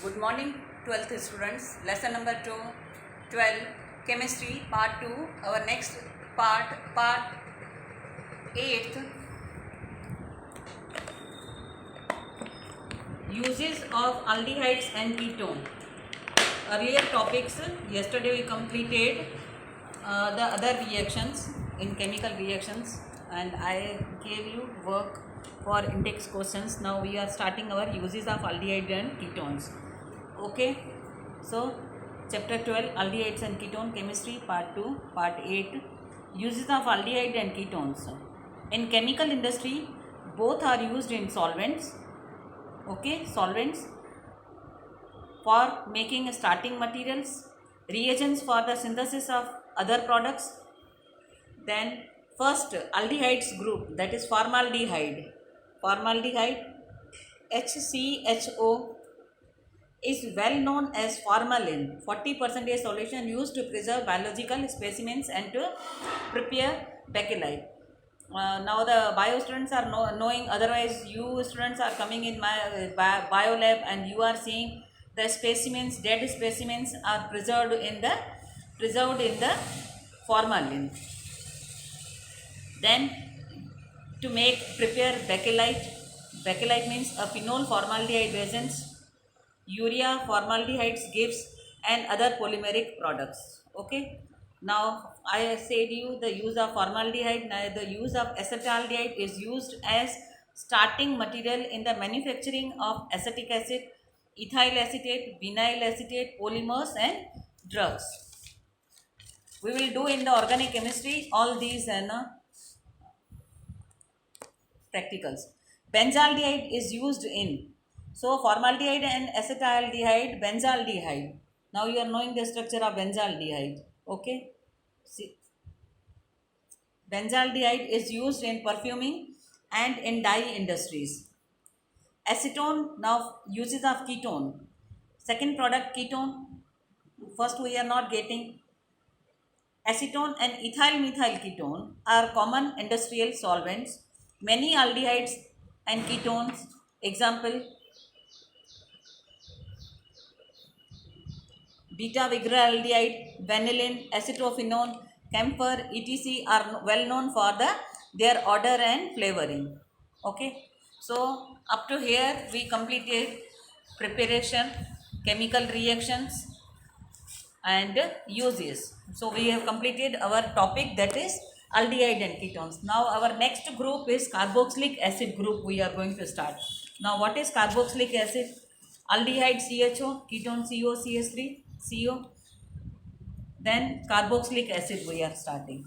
Good morning, 12th students. Lesson number 2, 12, Chemistry, Part 2. Our next part 8, Uses of aldehydes and ketone. Earlier topics, yesterday we completed the other reactions in chemical reactions, and I gave you work for index questions. Now we are starting our uses of aldehyde and ketones. Okay, so chapter 12, aldehydes and ketone chemistry, part 2, part 8, uses of aldehyde and ketones. In chemical industry, both are used in solvents, solvents for making starting materials, reagents for the synthesis of other products. Then first aldehydes group, that is formaldehyde HCHO is well known as formalin, 40% solution used to preserve biological specimens and to prepare bakelite. Now the bio students are knowing, otherwise you students are coming in my bio lab and you are seeing the specimens, dead specimens are preserved in the formalin. Then to prepare bakelite means a phenol formaldehyde resins, urea, formaldehydes, gibbs and other polymeric products. Okay. Now I said you the use of formaldehyde. Now the use of acetaldehyde is used as starting material in the manufacturing of acetic acid, ethyl acetate, vinyl acetate, polymers and drugs. We will do in the organic chemistry all these practicals. Benzaldehyde is used in, so formaldehyde and acetaldehyde, benzaldehyde. Now you are knowing the structure of benzaldehyde. Okay. See, benzaldehyde is used in perfuming and in dye industries. Acetone, now uses of ketone. Second product ketone. First we are not getting. Acetone and ethyl methyl ketone are common industrial solvents. Many aldehydes and ketones, example beta-vigoraldehyde, vanillin, acetophenone, camphor, etc. are well known for their odor and flavoring. Okay. So up to here we completed preparation, chemical reactions and uses. So we have completed our topic, that is aldehyde and ketones. Now our next group is carboxylic acid group we are going to start. Now what is carboxylic acid? Aldehyde CHO, ketone COCH3, CO. Then carboxylic acid we are starting.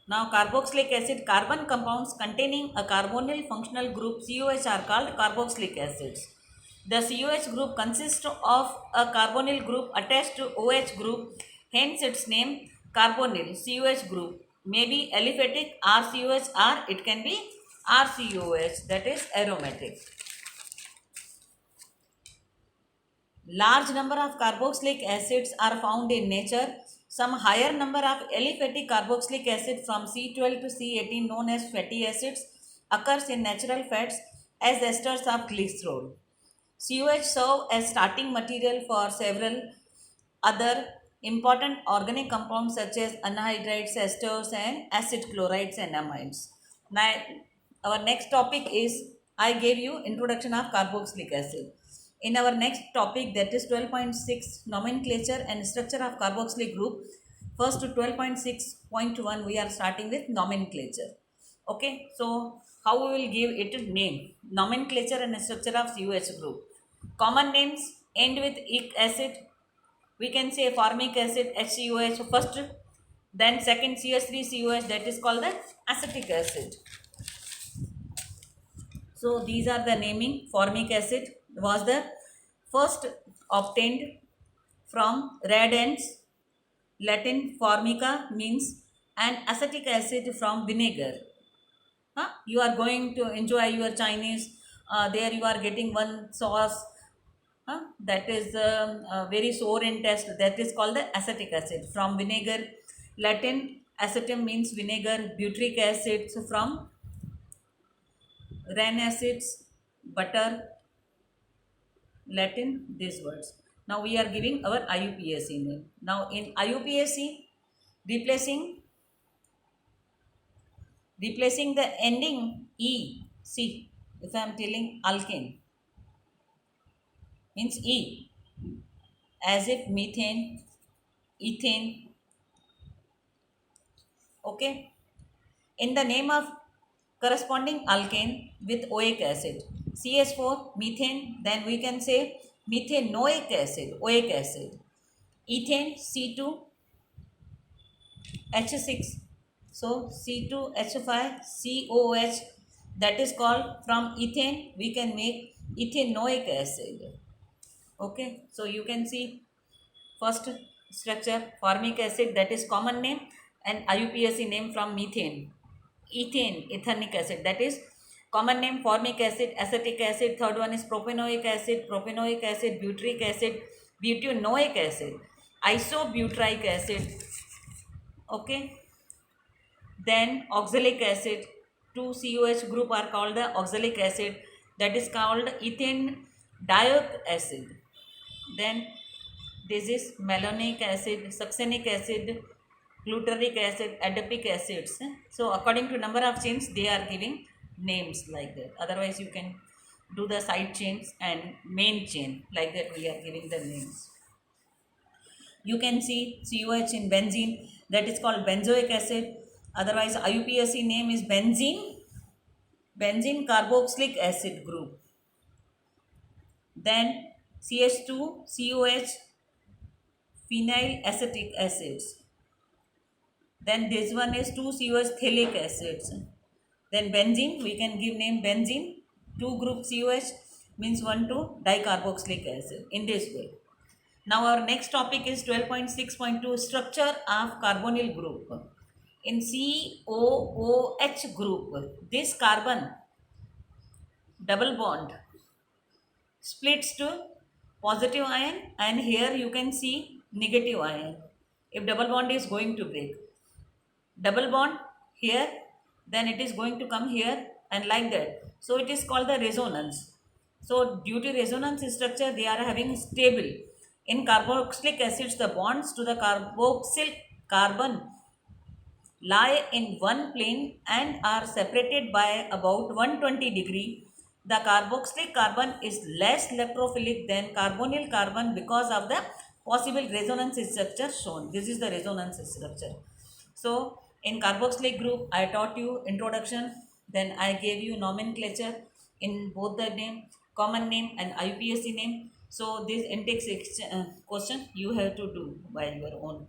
Now carboxylic acid, carbon compounds containing a carbonyl functional group COH are called carboxylic acids. The COH group consists of a carbonyl group attached to OH group, hence its name carbonyl COH group. May be aliphatic RCOH or it can be RCOH, that is aromatic. Large number of carboxylic acids are found in nature. Some higher number of aliphatic carboxylic acid from C12 to C18 known as fatty acids occurs in natural fats as esters of glycerol. COH serve as starting material for several other important organic compounds such as anhydrides, esters and acid chlorides and amides. Now our next topic is, I gave you introduction of carboxylic acid. In our next topic, that is 12.6 nomenclature and structure of carboxylic group. First to 12.6.1 we are starting with nomenclature. Okay, so how we will give it a name? Nomenclature and structure of COH group. Common names end with ic acid. We can say formic acid, HCOH first, then second CH3COH, that is called the acetic acid. So these are the naming. Formic acid was the first obtained from red ants, Latin formica means, and acetic acid from vinegar. You are going to enjoy your Chinese, there you are getting one sauce that is very sour in taste, that is called the acetic acid from vinegar. Latin acetum means vinegar, butyric acid from ran acids, butter, Latin these words. Now we are giving our IUPAC name. Now in IUPAC, replacing the ending E. See, if I am telling alkane, means E, as if methane, ethane, okay. In the name of corresponding alkane with oic acid, CH4, methane, then we can say methanoic acid, oic acid, ethane, C2, H6, so C2H5, COH, that is called from ethane, we can make ethanoic acid, okay. So you can see first structure, formic acid, that is common name, and IUPAC name from methane, ethane, ethanic acid, that is common name, formic acid, acetic acid. Third one is propanoic acid, butyric acid, butanoic acid, isobutyric acid, okay. Then oxalic acid, two COH group are called the oxalic acid, that is called ethane dioic acid. Then this is malonic acid, succinic acid, glutaric acid, adipic acids. So according to number of chains, they are giving names like that. Otherwise, you can do the side chains and main chain like that. We are giving the names. You can see COH in benzene, that is called benzoic acid. Otherwise, IUPAC name is benzene carboxylic acid group. Then CH2, COH, phenyl acetic acids. Then this one is 2-COH phthalic acids. Then benzene, we can give name benzene, 2 group COH means 1,2 dicarboxylic acid, in this way. Now our next topic is 12.6.2 structure of carbonyl group. In COOH group, this carbon double bond splits to positive ion, and here you can see negative ion. If double bond is going to break, double bond here, then it is going to come here and like that. So it is called the resonance. So due to resonance structure, they are having stable. In carboxylic acids, the bonds to the carboxyl carbon lie in one plane and are separated by about 120 degree. The carboxylic carbon is less electrophilic than carbonyl carbon because of the possible resonance structure shown. This is the resonance structure. So in carboxylic group, I taught you introduction, then I gave you nomenclature in both the name, common name and IUPAC name. So this intake question you have to do by your own.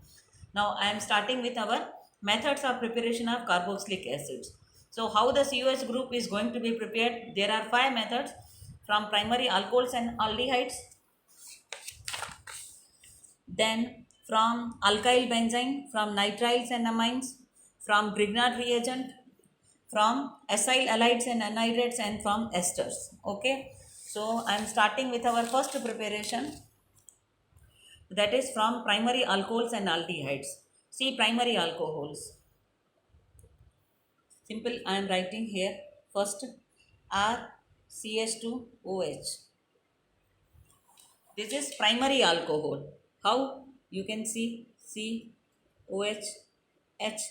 Now I am starting with our methods of preparation of carboxylic acids. So how the COH group is going to be prepared? There are 5 methods, from primary alcohols and aldehydes, then from alkyl benzene, from nitriles and amines, from Grignard reagent, from acyl halides and anhydrides, and from esters. Okay, so I am starting with our first preparation, that is from primary alcohols and aldehydes. See, primary alcohols. Simple, I am writing here first RCH2OH. This is primary alcohol. How? You can see COH, H,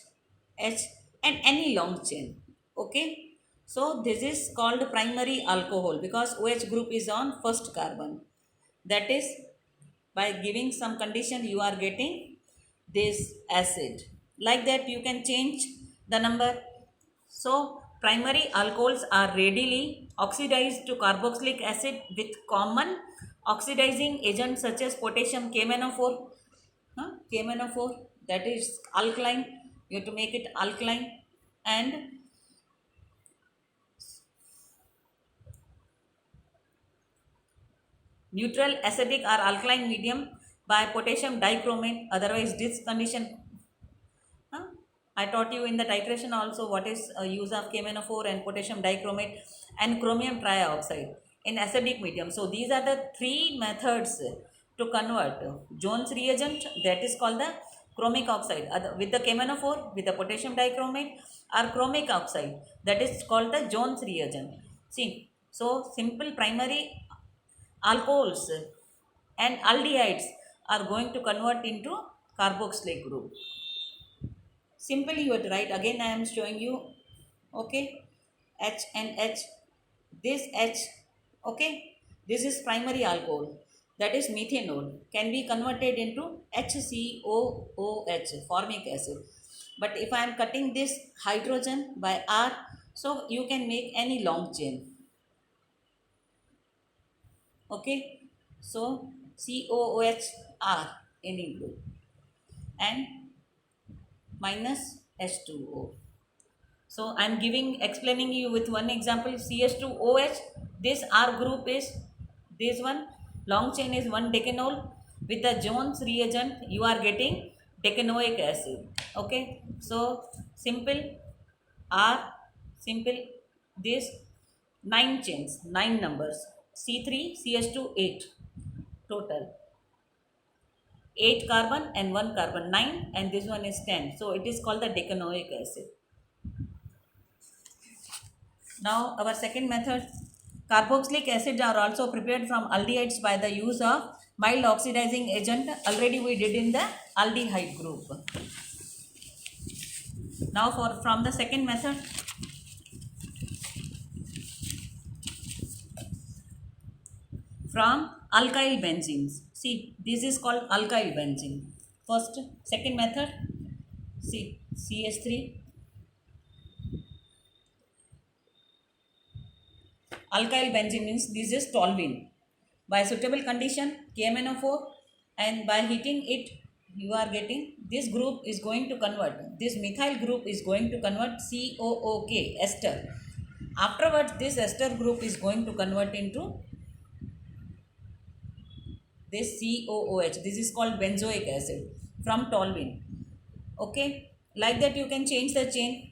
H, and any long chain. Okay. So this is called primary alcohol because OH group is on first carbon. That is, by giving some condition, you are getting this acid. Like that, you can change the number. So primary alcohols are readily oxidized to carboxylic acid with common oxidizing agents such as potassium KMnO4. KMnO4, that is alkaline. You have to make it alkaline, and neutral acidic or alkaline medium by potassium dichromate. Otherwise, this condition, I taught you in the titration also what is use of KMnO4 and potassium dichromate and chromium trioxide in acidic medium. So these are the 3 methods to convert Jones reagent, that is called the chromic oxide, with the KMnO4, with the potassium dichromate, or chromic oxide, that is called the Jones reagent. See, so simple primary alcohols and aldehydes are going to convert into carboxylic group. Simply you have to write, again I am showing you, okay, H and H, this H, okay, this is primary alcohol, that is methanol, can be converted into HCOOH, formic acid. But if I am cutting this hydrogen by R, so you can make any long chain, okay. So COOH R any group and minus H2O. So I am explaining you with one example, CH2OH. This R group is this one. Long chain is one decanol. With the Jones reagent, you are getting decanoic acid. Okay. So simple R, simple this 9 chains, 9 numbers. C3, CH2, 8 total. 8 carbon and 1 carbon, 9, and this one is 10. So it is called the decanoic acid. Now our second method, carboxylic acids are also prepared from aldehydes by the use of mild oxidizing agent. Already we did in the aldehyde group. Now from the second method, from alkyl benzenes. See, this is called alkyl benzene. Second method, see, CH3. Alkyl benzene means this is toluene. By suitable condition, KMnO4, and by heating it, you are getting, this group is going to convert, this methyl group is going to convert COOK, ester. Afterwards, this ester group is going to convert into this COOH. This is called benzoic acid from toluene. Okay, like that you can change the chain.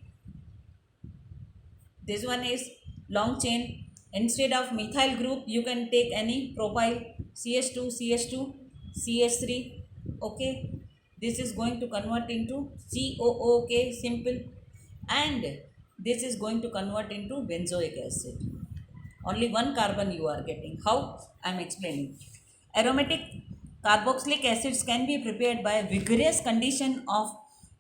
This one is long chain. Instead of methyl group, you can take any propyl, CH2, CH2, CH3. Okay, this is going to convert into COOK, simple, and this is going to convert into benzoic acid. Only one carbon you are getting. How? I am explaining. Aromatic carboxylic acids can be prepared by vigorous condition of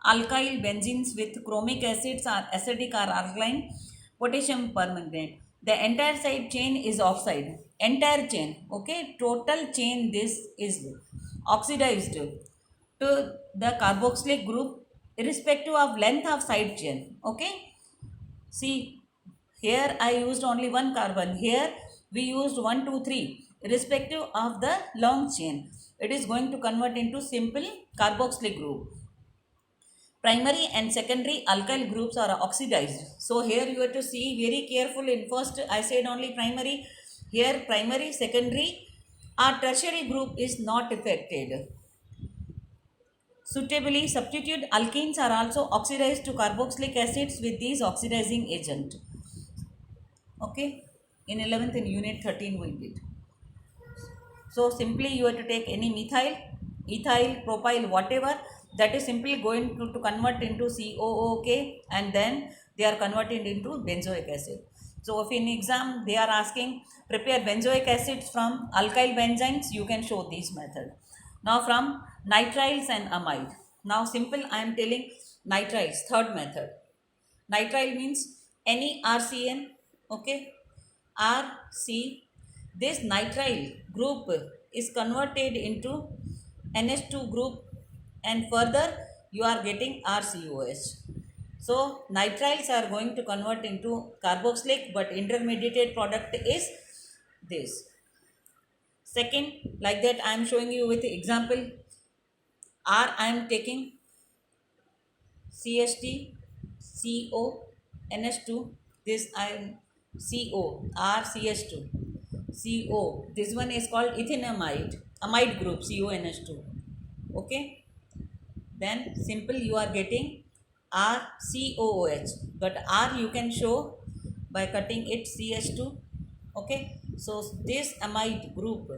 alkyl benzenes with chromic acids or acidic or alkaline potassium permanganate. The entire side chain is oxide. Entire chain, okay, total chain, this is oxidized to the carboxylic group irrespective of length of side chain. Okay, see, here I used only one carbon, here we used 1, 2, 3, irrespective of the long chain. It is going to convert into simple carboxylic group. Primary and secondary alkyl groups are oxidized. So here you have to see very careful. In first I said only primary. Here primary, secondary or tertiary group is not affected. Suitably, substitute alkenes are also oxidized to carboxylic acids with these oxidizing agent. Okay, in 11th in unit 13 we did. So simply you have to take any methyl, ethyl, propyl, whatever, that is simply going to convert into COOK, and then they are converted into benzoic acid. So if in exam they are asking prepare benzoic acids from alkyl benzenes, you can show this method. Now from nitriles and amide. Now simple I am telling nitriles, third method. Nitrile means any RCN, okay, RC. This nitrile group is converted into NH2 group, and further you are getting RCOH. So nitriles are going to convert into carboxylic, but intermediate product is this. Second, like that I am showing you with example. R I am taking CHT, CO, NH2. This I am CO, RCH2, CO. This one is called ethanamide, amide group, CONH2. Okay. Then simple you are getting RCOOH, but R you can show by cutting it CH2. Okay. So this amide group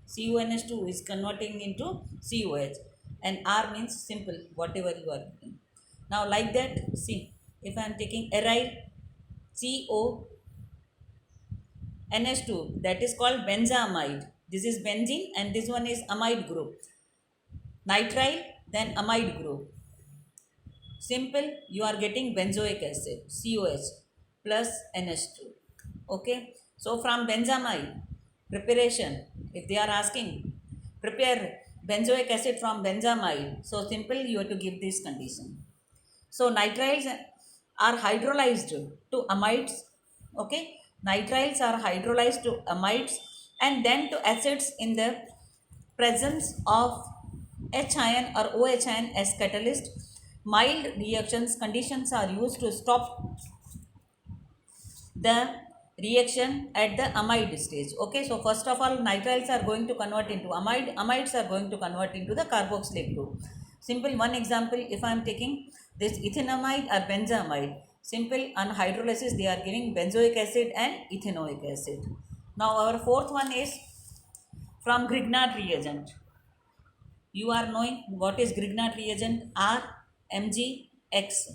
CONH2 is converting into COH, and R means simple, whatever you are getting. Now like that, see, if I am taking aryl CO NH2, that is called benzamide. This is benzene and this one is amide group. Nitrile, then amide group. Simple, you are getting benzoic acid, COH plus NH2. Okay. So from benzamide preparation, if they are asking, prepare benzoic acid from benzamide. So simple, you have to give this condition. So nitriles are hydrolyzed to amides. Okay. Nitriles are hydrolyzed to amides and then to acids in the presence of H ion or OH ion as catalyst. Mild reactions conditions are used to stop the reaction at the amide stage. Okay, so first of all nitriles are going to convert into amide, amides are going to convert into the carboxylate group. Simple one example, if I am taking this ethanamide or benzamide, simple on hydrolysis they are giving benzoic acid and ethanoic acid. Now our fourth one is from Grignard reagent. You are knowing what is Grignard reagent, RMGX.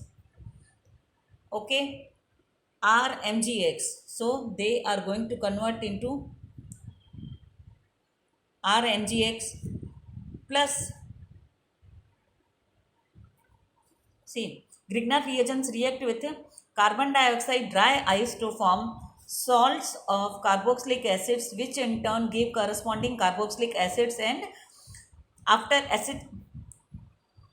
Okay, RMGX. So they are going to convert into RMGX plus. See, Grignard reagents react with carbon dioxide dry ice to form salts of carboxylic acids, which in turn give corresponding carboxylic acids, and after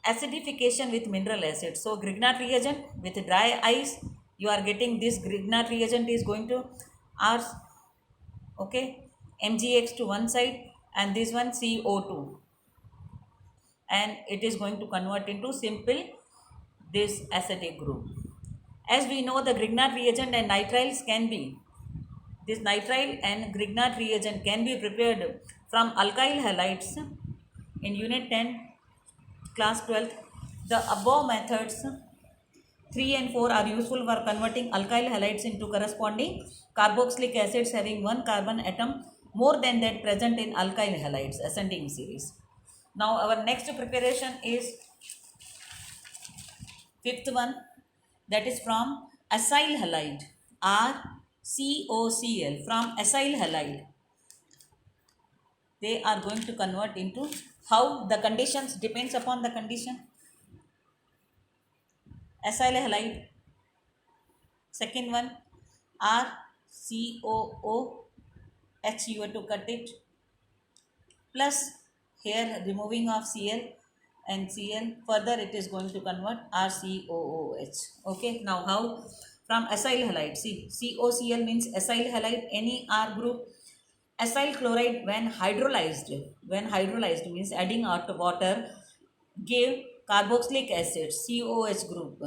acidification with mineral acids. So Grignard reagent with dry ice, you are getting this Grignard reagent is going to R, okay, MgX to one side and this one CO2, and it is going to convert into simple this acetic group. As we know, the Grignard reagent and nitriles can be, this nitrile and Grignard reagent can be prepared from alkyl halides in unit 10 class 12th. The above methods 3 and 4 are useful for converting alkyl halides into corresponding carboxylic acids having one carbon atom more than that present in alkyl halides ascending series. Now our next preparation is fifth one, that is from acyl halide, RCOCl. From acyl halide they are going to convert into, how the conditions depends upon the condition. Acyl halide, second one RCOOH, you have to cut it, plus here removing of Cl and Cl, further it is going to convert RCOOH. Okay, now how? From acyl halide, see, COCl means acyl halide, any R group. Acyl chloride when hydrolyzed means adding out water, give carboxylic acid, COH group.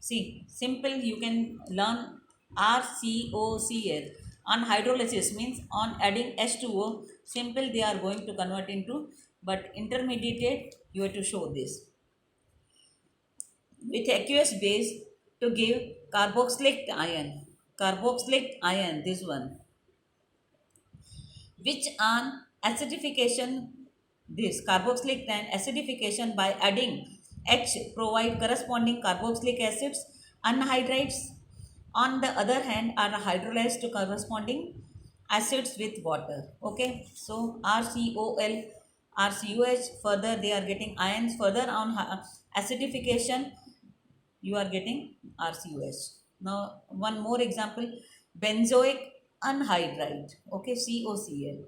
See, simple, you can learn RCOCl. On hydrolysis means on adding H2O, simple they are going to convert into, but intermediate you have to show this. With aqueous base to give carboxylic ion, this one, which on acidification, this carboxylic and acidification by adding H provide corresponding carboxylic acids. Anhydrides on the other hand are hydrolyzed to corresponding acids with water. Okay, so RCOL, RCOH, further they are getting ions, further on acidification you are getting RCOH. Now one more example, benzoic anhydride, okay, COCl,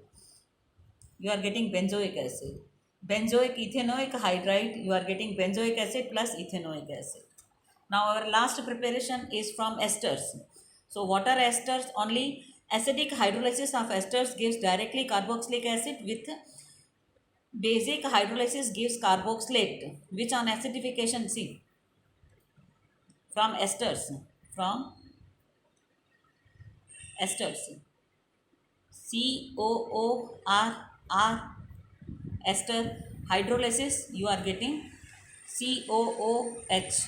you are getting benzoic acid. Benzoic ethanoic hydride, you are getting benzoic acid plus ethanoic acid. Now our last preparation is from esters. So what are esters? Only acidic hydrolysis of esters gives directly carboxylic acid, with basic hydrolysis gives carboxylate, which on acidification, see, from esters, COOR, ester hydrolysis, you are getting COOH.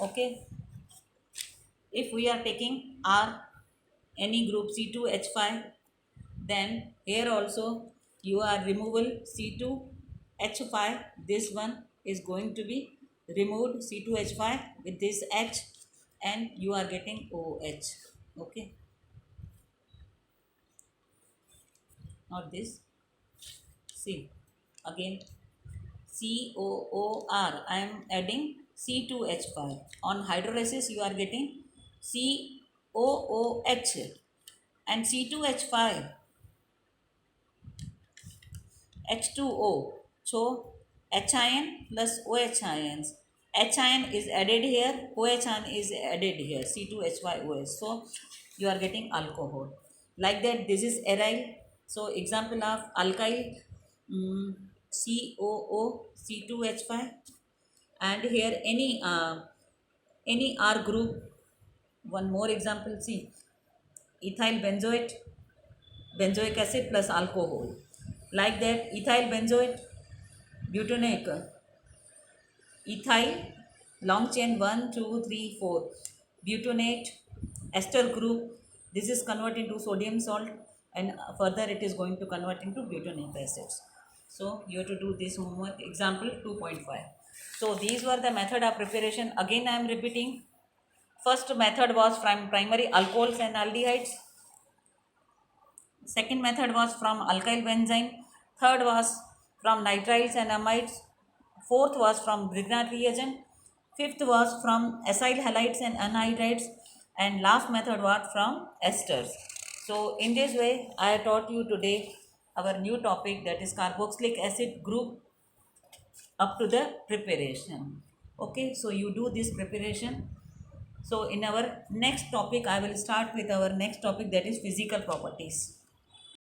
Okay, if we are taking R, any group C2H5, then here also you are removal C2H5, this one is going to be removed, C2H5 with this H, and you are getting OH. Okay, not this. See, again COOR. I am adding C2H5. On hydrolysis, you are getting COOH and C2H5 H2O. So H ion plus OH ions. H ion is added here, OH ion is added here, C2H5OH. So you are getting alcohol. Like that, this is aryl. So example of alkyl, COO, C2H5, and here any R group. One more example, see, ethyl benzoate, benzoic acid plus alcohol. Like that, ethyl benzoate, butanoic, ethyl, long chain 1 2 3 4, butanate, ester group. This is converted into sodium salt, and further it is going to convert into butanoic acids. So you have to do this homework. Example 2.5. So these were the method of preparation. Again I am repeating. First method was from primary alcohols and aldehydes. Second method was from alkyl benzene. Third was from nitriles and amides. Fourth was from Grignard reagent. Fifth was from acyl halides and anhydrides. And last method was from esters. So in this way, I taught you today our new topic, that is carboxylic acid group up to the preparation. Okay, so you do this preparation. So in our next topic, I will start with our next topic, that is physical properties.